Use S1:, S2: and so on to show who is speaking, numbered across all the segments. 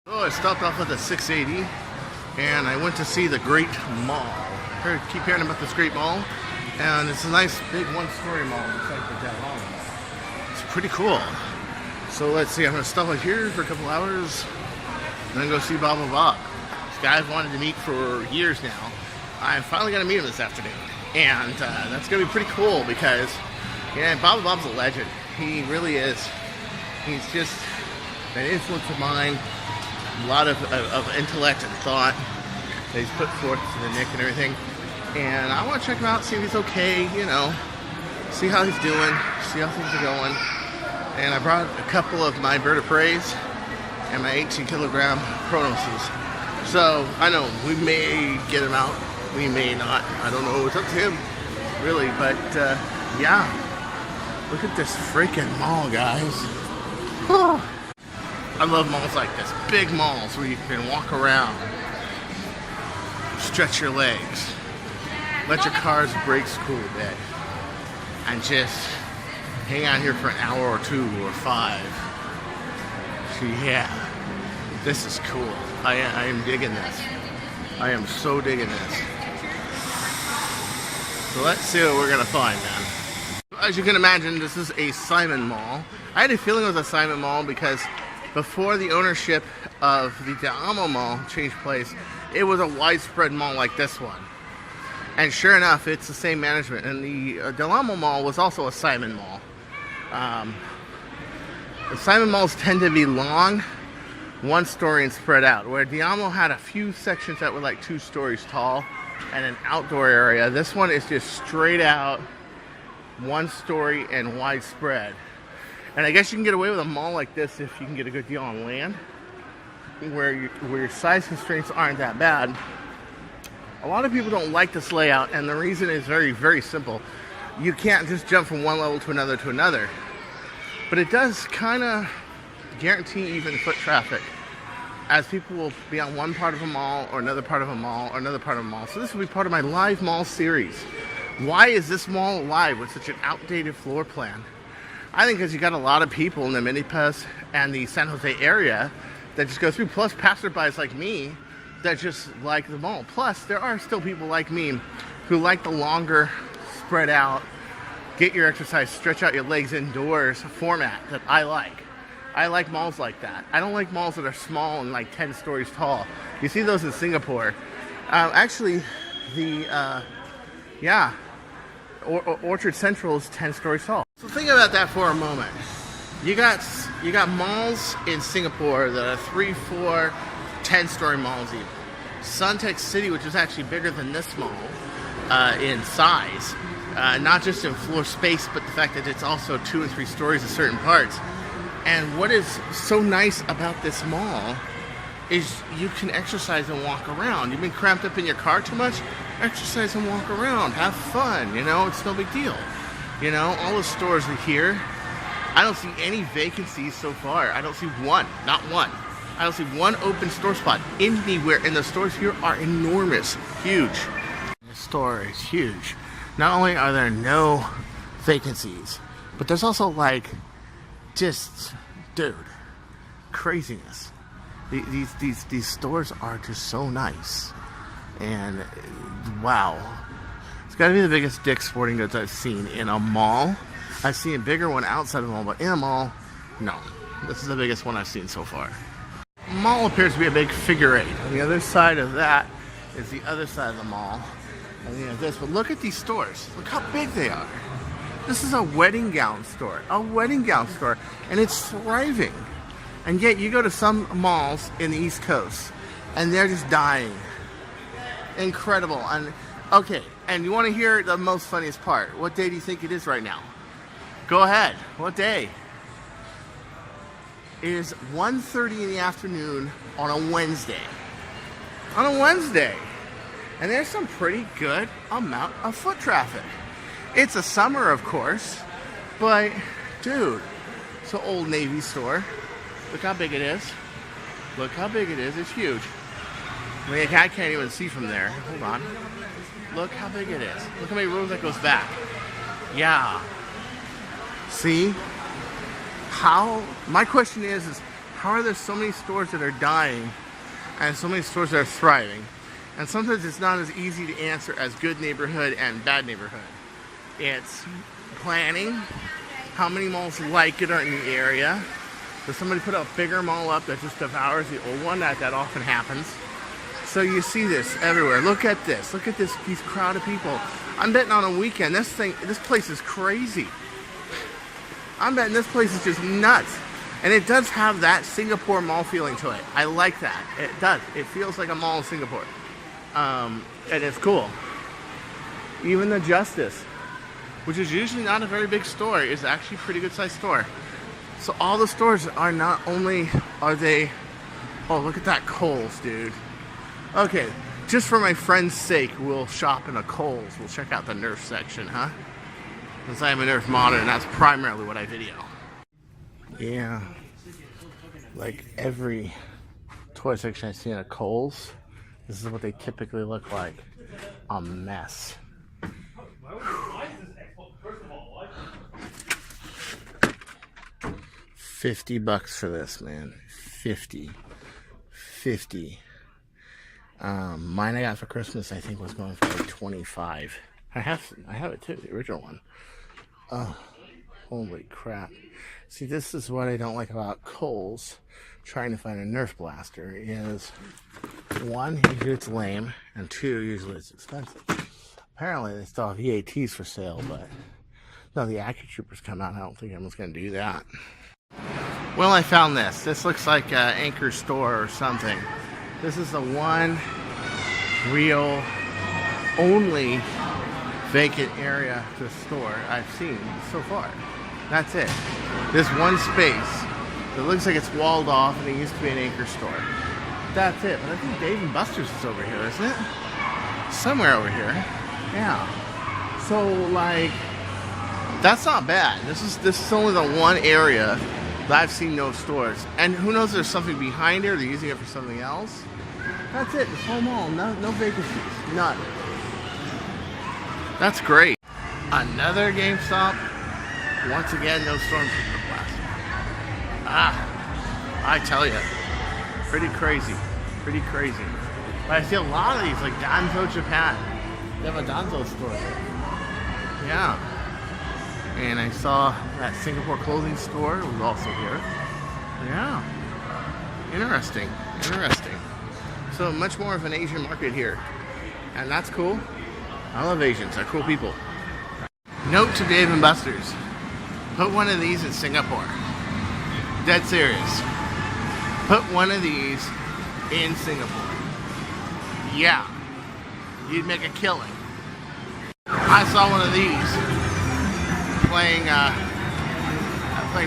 S1: So I stopped off at the 680 and I went to see the Great Mall. I keep hearing about this Great Mall, and it's a nice big one-story mall just like the Del Mall. It's pretty cool. So let's see, I'm going to stop right here for a couple hours and then go see Bob. This guy I've wanted to meet for years now. I'm finally going to meet him this afternoon. And that's going to be pretty cool because, Bob's a legend. He really is. He's just an influence of mine. A lot of intellect and thought that he's put forth to the Nick and everything. And I want to check him out, see if he's okay, see how he's doing, see how things are going. And I brought a couple of my bird of praise and my 18-kilogram Chronoses. So I know we may get him out, we may not. I don't know. It's up to him, really. But yeah, look at this freaking mall, guys. I love malls like this, big malls where you can walk around, stretch your legs, let your car's brakes cool a bit, and just hang out here for an hour or 2 or 5. So yeah, this is cool. I am digging this. I am so digging this. So let's see what we're gonna find then. As you can imagine, this is a Simon Mall. I had a feeling it was a Simon Mall because before the ownership of the Del Mall changed place, it was a widespread mall like this one. And sure enough, it's the same management. And the Del Mall was also a Simon Mall. The Simon Malls tend to be long, one story and spread out. Where Del had a few sections that were like 2 stories tall and an outdoor area. This one is just straight out, 1 story and widespread. And I guess you can get away with a mall like this if you can get a good deal on land, where your size constraints aren't that bad. A lot of people don't like this layout, and the reason is very, very simple. You can't just jump from one level to another. But it does kind of guarantee even foot traffic, as people will be on one part of a mall or another part of a mall or another part of a mall. So this will be part of my live mall series. Why is this mall alive with such an outdated floor plan? I think because you got a lot of people in the Minnepass and the San Jose area that just go through, plus passerbys like me that just like the mall. Plus, there are still people like me who like the longer, spread out, get your exercise, stretch out your legs indoors format that I like. I like malls like that. I don't like malls that are small and like 10 stories tall. You see those in Singapore. Actually, the, Orchard Central is 10 stories tall. So think about that for a moment. You got malls in Singapore that are 3, 4, 10-story malls even. Suntec City, which is actually bigger than this mall in size, not just in floor space, but the fact that it's also 2 and 3 stories in certain parts. And what is so nice about this mall is you can exercise and walk around. You've been cramped up in your car too much? Exercise and walk around. Have fun, it's no big deal. All the stores are here. I don't see any vacancies so far. I don't see one, not one. I don't see one open store spot anywhere, and the stores here are enormous, huge. The store is huge. Not only are there no vacancies, but there's also craziness. These stores are just so nice, and wow, it's got to be the biggest Dick's Sporting Goods I've seen in a mall. I've seen a bigger one outside of the mall, but in a mall, no. This is the biggest one I've seen so far. The mall appears to be a big figure 8. On the other side of that is the other side of the mall, and you have this. But look at these stores. Look how big they are. This is a wedding gown store, and it's thriving. And yet you go to some malls in the East Coast, and they're just dying. Incredible. And okay, and you want to hear the most funniest part? What day do you think it is right now? Go ahead. What day? It is 1:30 in the afternoon on a Wednesday. And there's some pretty good amount of foot traffic. It's a summer, of course, but dude, it's an Old Navy store. Look how big it is. It's huge. I mean, I can't even see from there. Hold on. Look how big it is. Look how many rows that goes back. Yeah. See? My question is how are there so many stores that are dying and so many stores that are thriving? And sometimes it's not as easy to answer as good neighborhood and bad neighborhood. It's planning, how many malls like it are in the area. Does somebody put a bigger mall up that just devours the old one? That often happens. So you see this everywhere. Look at this. Look at this. These crowd of people. I'm betting on a weekend. This place is crazy. I'm betting this place is just nuts. And it does have that Singapore mall feeling to it. I like that. It does. It feels like a mall in Singapore. And it's cool. Even the Justice, which is usually not a very big store, is actually a pretty good sized store. So all the stores are not only are they, oh, look at that Kohl's, dude. Okay, just for my friend's sake, we'll shop in a Kohl's. We'll check out the Nerf section, huh? Since I am a Nerf modder, and that's primarily what I video. Yeah, like every toy section I see in a Kohl's, this is what they typically look like. A mess. $50 for this, man. 50. Mine I got for Christmas, I think, was going for like 25. I have it too, the original one. Oh, holy crap. See, this is what I don't like about Kohl's trying to find a Nerf blaster is, one, usually it's lame, and two, usually it's expensive. Apparently they still have EATs for sale, but no, the AccuTroopers come out. I don't think anyone's going to do that. Well, I found this. This looks like an Anchor store or something. This is the one real, only vacant area to the store I've seen so far. That's it. This one space. It looks like it's walled off and it used to be an Anchor store. That's it. But I think Dave & Buster's is over here, isn't it? Somewhere over here. Yeah. So, like, that's not bad. This is only the one area that I've seen no stores. And who knows, there's something behind it, or they're using it for something else. That's it. This whole mall. No vacancies. None. That's great. Another GameStop. Once again, no Stormtrooper blaster. I tell you, pretty crazy. But I see a lot of these, like Danzo Japan. They have a Danzo store there. Yeah. And I saw that Singapore clothing store was also here. Yeah. Interesting. So much more of an Asian market here. And that's cool. I love Asians. They're cool people. Note to Dave & Buster's. Put one of these in Singapore. Dead serious. Put one of these in Singapore. Yeah. You'd make a killing. I saw one of these playing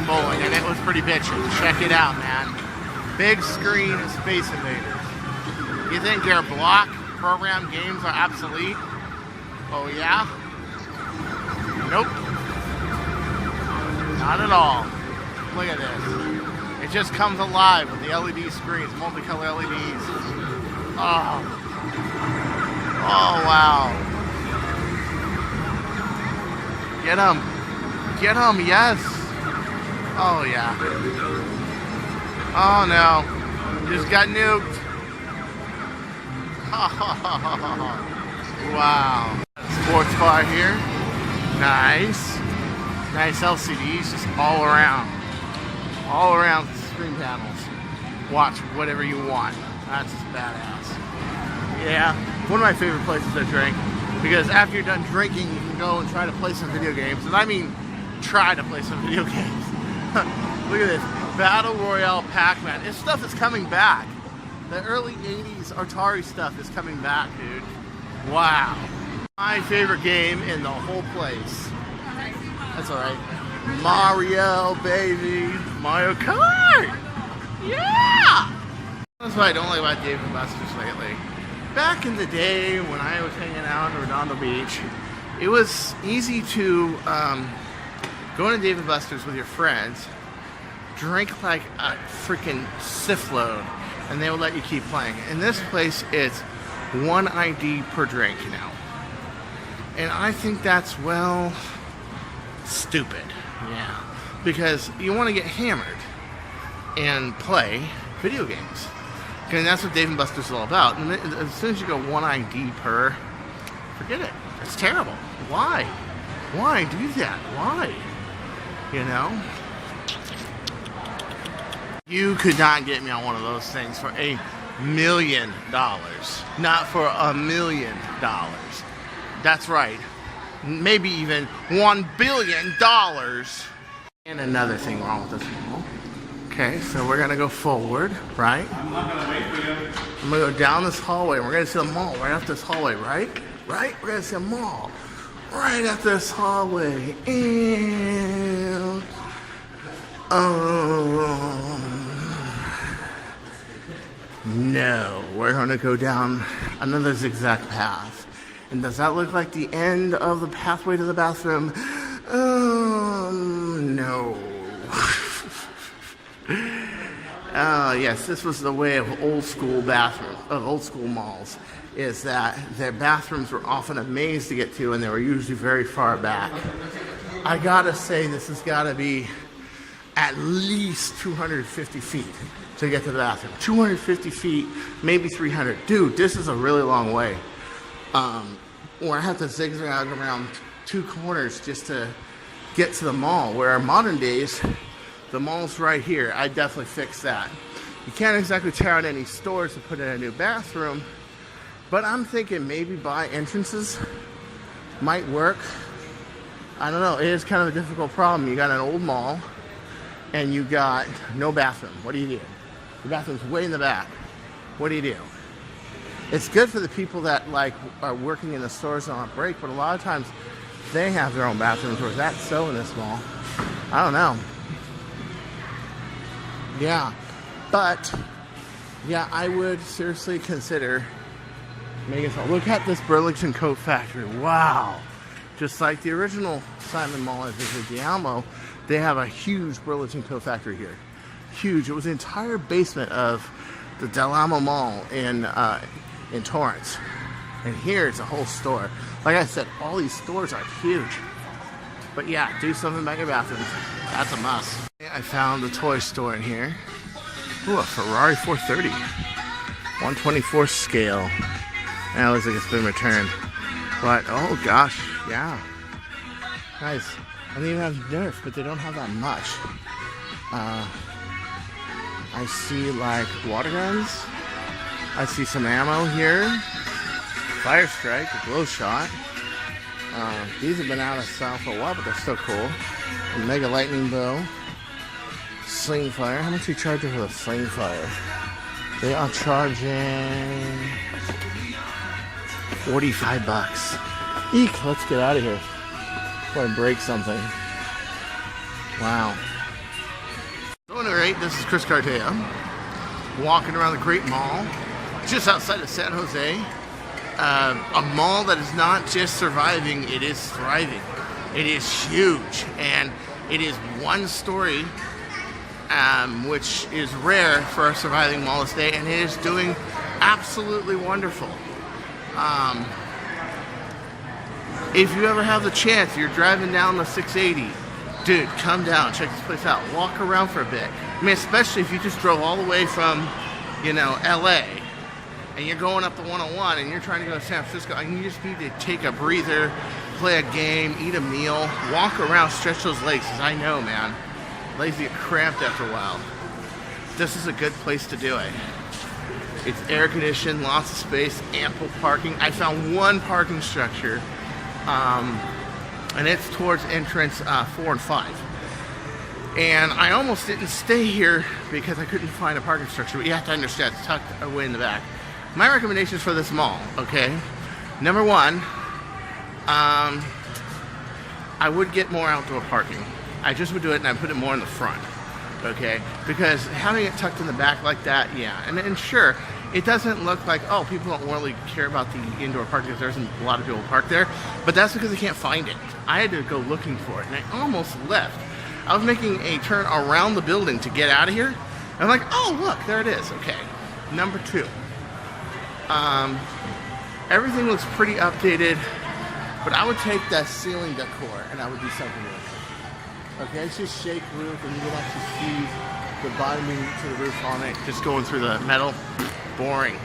S1: bowling, and it was pretty bitchin'. Check it out, man. Big screen of Space Invaders. You think their block program games are obsolete? Oh yeah? Nope. Not at all. Look at this. It just comes alive with the LED screens, multicolor LEDs. Oh. Oh, wow. Get them, yes. Oh, yeah. Oh, no. Just got nuked. Wow. Sports bar here. Nice. Nice LCDs just all around the screen panels. Watch whatever you want. That's just badass. Yeah, one of my favorite places to drink, because after you're done drinking, you can go and try to play some video games. And I mean, try to play some video games. Look at this, Battle Royale Pac-Man. This stuff is coming back. The early 80s Atari stuff is coming back, dude. Wow. My favorite game in the whole place. That's alright. Mario, baby. Mario Kart! Yeah! That's what I don't like about Dave & Buster's lately. Back in the day when I was hanging out in Redondo Beach, it was easy to go into Dave & Buster's with your friends, drink like a freaking sif load, and they would let you keep playing. In this place, it's one ID per drink now. And I think that's, well, stupid. Yeah. Because you want to get hammered. and play video games. Okay, and that's what Dave & Buster's is all about. And as soon as you go one ID per, forget it. It's terrible. Why? Why do that? Why? You know? You could not get me on one of those things for $1 million. Not for $1 million. That's right. Maybe even $1 billion. And another thing wrong with this mall. Okay, so we're gonna go forward, right? I'm gonna go down this hallway. We're gonna see a mall right after this hallway, right? Right? We're gonna see a mall right after this hallway. And no, we're gonna go down another zigzag path. And does that look like the end of the pathway to the bathroom? No. Yes, this was the way of old school malls, is that their bathrooms were often a maze to get to, and they were usually very far back. I gotta say, this has gotta be at least 250 feet to get to the bathroom. 250 feet, maybe 300. Dude, this is a really long way. Or I have to zigzag around two corners just to get to the mall, where modern days, the mall's right here. I definitely fix that. You can't exactly tear out any stores to put in a new bathroom, but I'm thinking maybe buy entrances might work. I don't know. It is kind of a difficult problem. You got an old mall and you got no bathroom. What do you do? The bathroom's way in the back. What do you do? It's good for the people that like are working in the stores on a break, but a lot of times they have their own bathrooms. Or is that so in this mall? I don't know. Yeah, but yeah, I would seriously consider making so. Look at this Burlington Coat Factory. Wow. Just like the original Simon Mall I visited, the Alamo, they have a huge Burlington Coat Factory here. Huge. It was the entire basement of the Del Amo Mall in Torrance. And here it's a whole store. Like I said, all these stores are huge. But yeah, do something about your bathrooms. That's a must. I found the toy store in here. Ooh, a Ferrari 430. 1/24 scale. And it looks like it's been returned. But, oh gosh, yeah. Guys, I don't even have Nerf, but they don't have that much. I see like water guns. I see some ammo here. Fire Strike, a glow shot. These have been out of style for a while, but they're still cool. A Mega Lightning Bow. Sling Fire. How much are you charging for the Sling Fire? They are charging $45. Eek, let's get out of here before I break something. Wow. So at any rate, this is Chris Cartea, walking around the Great Mall, just outside of San Jose. A mall that is not just surviving, it is thriving. It is huge, and it is one story, which is rare for a surviving mall this day, and it is doing absolutely wonderful. If you ever have the chance, you're driving down the 680, dude, come down, check this place out, walk around for a bit. I mean, especially if you just drove all the way from, LA, and you're going up the 101 and you're trying to go to San Francisco, and you just need to take a breather, play a game, eat a meal, walk around, stretch those legs, because I know, man, legs get cramped after a while. This is a good place to do it. It's air conditioned, lots of space, ample parking. I found one parking structure, and it's towards entrance 4 and 5. And I almost didn't stay here because I couldn't find a parking structure, but you have to understand, it's tucked away in the back. My recommendations for this mall, okay? Number one, I would get more outdoor parking. I just would do it and I'd put it more in the front, okay? Because having it tucked in the back like that, yeah. And sure, it doesn't look like, oh, people don't really care about the indoor parking because there's a lot of people park there, but that's because they can't find it. I had to go looking for it, and I almost left. I was making a turn around the building to get out of here, and I'm like, oh, look, there it is, okay. Number two. Everything looks pretty updated, but I would take that ceiling decor and I would do something with it. Okay, it's just shake roof and you can actually see the binding to the roof on it, just going through the metal. Boring.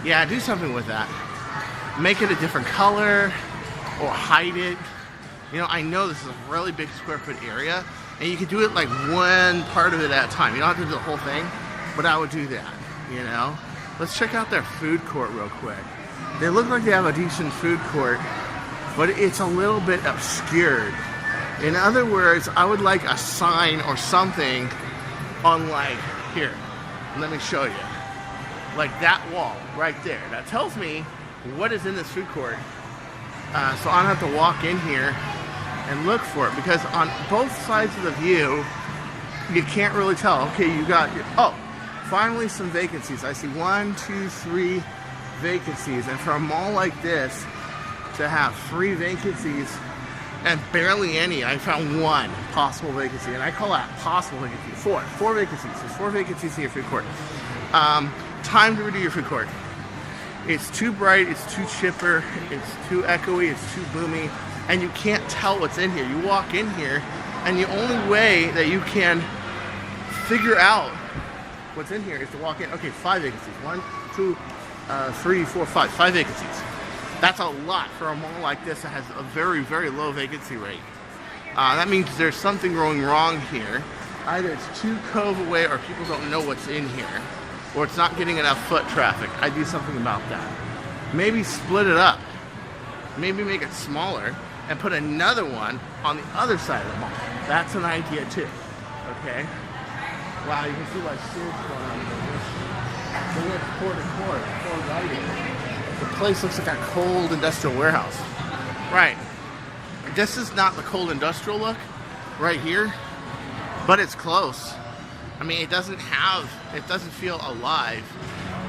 S1: Yeah, do something with that. Make it a different color or hide it. You know, I know this is a really big square foot area, and you can do it like one part of it at a time. You don't have to do the whole thing, but I would do that, you know? Let's check out their food court real quick. They look like they have a decent food court, but it's a little bit obscured. In other words, I would like a sign or something on, like, here, let me show you. Like that wall right there. That tells me what is in this food court. So I don't have to walk in here and look for it, because on both sides of the view, you can't really tell. Okay, you got, oh, finally some vacancies. I see 1, 2, 3 vacancies. And for a mall like this, to have 3 vacancies and barely any, I found 1 possible vacancy. And I call that possible vacancy. 4 vacancies. There's 4 vacancies in your food court. Time to redo your food court. It's too bright, it's too chipper, it's too echoey, it's too boomy, and you can't tell what's in here. You walk in here, and the only way that you can figure out what's in here is to walk in. Okay, 5 vacancies. 1, 2, 3, 4, 5. 5 vacancies. That's a lot for a mall like this that has a very, very low vacancy rate. That means there's something going wrong here. Either it's too cove away, or people don't know what's in here, or it's not getting enough foot traffic. I do something about that. Maybe split it up. Maybe make it smaller and put another one on the other side of the mall. That's an idea too. Okay? Wow, you can see like sewage going on here. Look at core to core lighting. The place looks like a cold industrial warehouse. Right. This is not the cold industrial look right here, but it's close. I mean, it doesn't feel alive.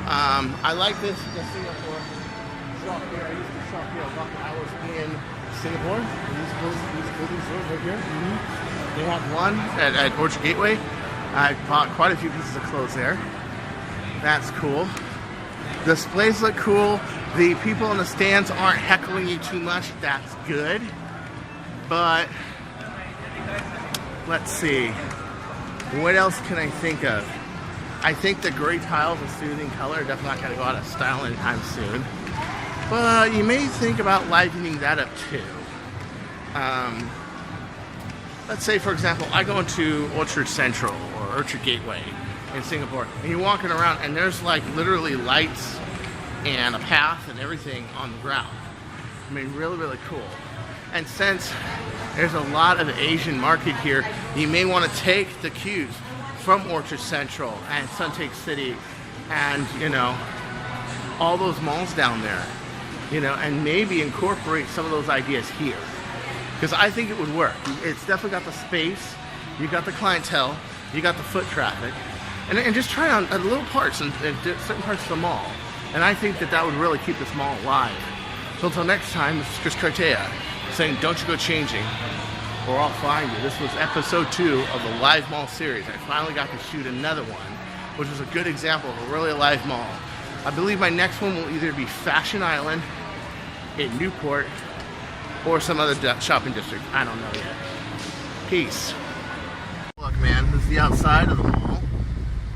S1: I like the Singapore shop here. I used to shop here a lot when I was in Singapore. These building stores right here. They have one at Orchard Gateway. I bought quite a few pieces of clothes there. That's cool. The displays look cool. The people in the stands aren't heckling you too much. That's good. But let's see. What else can I think of? I think the gray tiles of soothing color are definitely not going to go out of style anytime soon. But you may think about livening that up too. Let's say, for example, I go into Orchard Central or Orchard Gateway in Singapore, and you're walking around and there's like literally lights and a path and everything on the ground. I mean, really, really cool. And since there's a lot of Asian market here, you may want to take the cues from Orchard Central and Suntake City and, you know, all those malls down there, you know, and maybe incorporate some of those ideas here. Because I think it would work. It's definitely got the space, you got the clientele, you got the foot traffic, and just try on little parts in certain parts of the mall. And I think that would really keep this mall alive. So until next time, this is Chris Cartea saying, don't you go changing, or I'll find you. This was episode 2 of the Live Mall series. I finally got to shoot another one, which was a good example of a really alive mall. I believe my next one will either be Fashion Island in Newport or some other shopping district. I don't know yet. Peace. Look, man, this is the outside of the mall.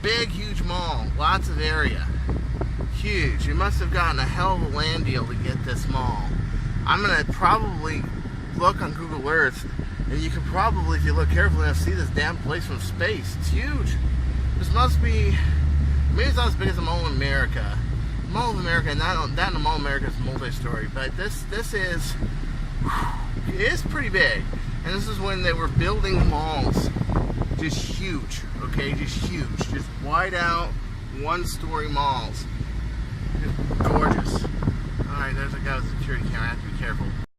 S1: Big, huge mall. Lots of area. Huge. You must have gotten a hell of a land deal to get this mall. I'm going to probably look on Google Earth, and you can probably, if you look carefully enough, see this damn place from space. It's huge. This must be, maybe it's not as big as the Mall of America. Mall of America, and that in the Mall of America is multi-story, but this is, it is pretty big. And this is when they were building malls, just huge, okay, just huge, just wide out, one-story malls. Just gorgeous. Alright, there's a guy with a security camera, I have to be careful.